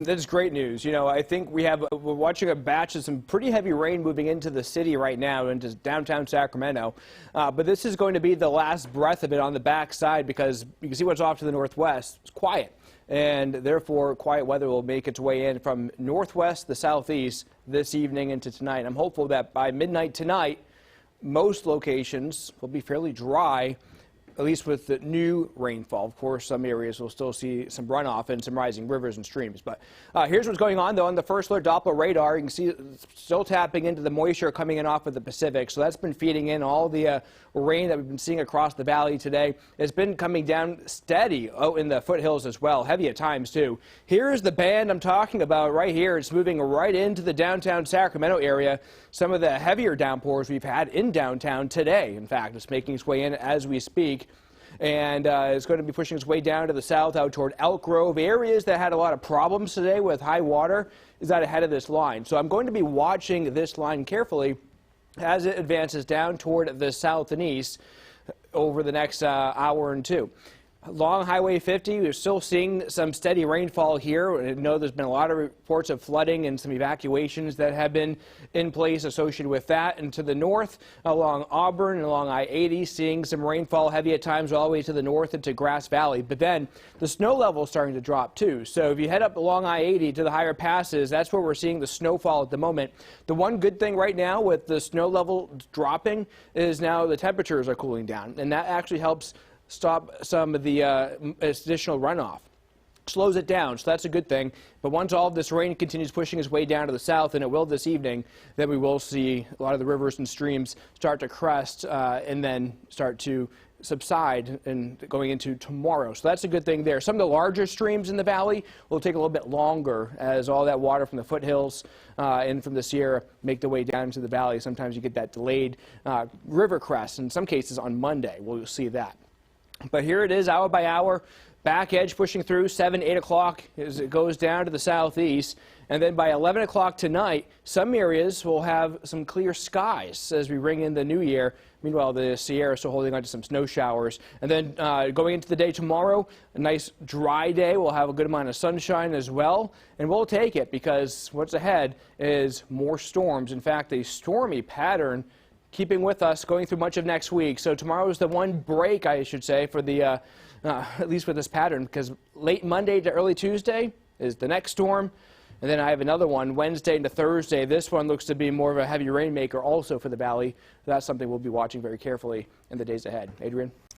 That's great news. You know, I think we're watching a batch of some pretty heavy rain moving into the city right now, into downtown Sacramento. But this is going to be the last breath of it on the backside because you can see what's off to the northwest. It's quiet. And therefore, quiet weather will make its way in from northwest to southeast this evening into tonight. I'm hopeful that by midnight tonight, most locations will be fairly dry, at least with the new rainfall. Of course, some areas will still see some runoff and some rising rivers and streams. But here's what's going on, though, on the first alert Doppler radar. You can see it's still tapping into the moisture coming in off of the Pacific. So that's been feeding in all the rain that we've been seeing across the valley today. It's been coming down steady in the foothills as well, heavy at times, too. Here's the band I'm talking about right here. It's moving right into the downtown Sacramento area. Some of the heavier downpours we've had in downtown today. In fact, it's making its way in as we speak. And it's going to be pushing its way down to the south out toward Elk Grove. Areas that had a lot of problems today with high water is out ahead of this line. So I'm going to be watching this line carefully as it advances down toward the south and east over the next hour and two. Along Highway 50, we're still seeing some steady rainfall here. I know there's been a lot of reports of flooding and some evacuations that have been in place associated with that. And to the north, along Auburn and along I-80, seeing some rainfall heavy at times all the way to the north into Grass Valley. But then the snow level is starting to drop too. So if you head up along I-80 to the higher passes, that's where we're seeing the snowfall at the moment. The one good thing right now with the snow level dropping is now the temperatures are cooling down. And that actually helps stop some of the additional runoff. Slows it down, so that's a good thing. But once all of this rain continues pushing its way down to the south, and it will this evening, then we will see a lot of the rivers and streams start to crest and then start to subside and going into tomorrow. So that's a good thing there. Some of the larger streams in the valley will take a little bit longer as all that water from the foothills and from the Sierra make their way down into the valley. Sometimes you get that delayed river crest. In some cases on Monday, we'll see that. But here it is, hour by hour, back edge pushing through 7, 8 o'clock as it goes down to the southeast. And then by 11 o'clock tonight, some areas will have some clear skies as we ring in the new year. Meanwhile, the Sierra is still holding on to some snow showers. And then going into the day tomorrow, a nice dry day. We'll have a good amount of sunshine as well. And we'll take it because what's ahead is more storms. In fact, a stormy pattern keeping with us going through much of next week. So tomorrow is the one break, I should say, for the at least with this pattern, because late Monday to early Tuesday is the next storm. And then I have another one Wednesday into Thursday. This one looks to be more of a heavy rainmaker also for the valley. That's something we'll be watching very carefully in the days ahead. Adrian?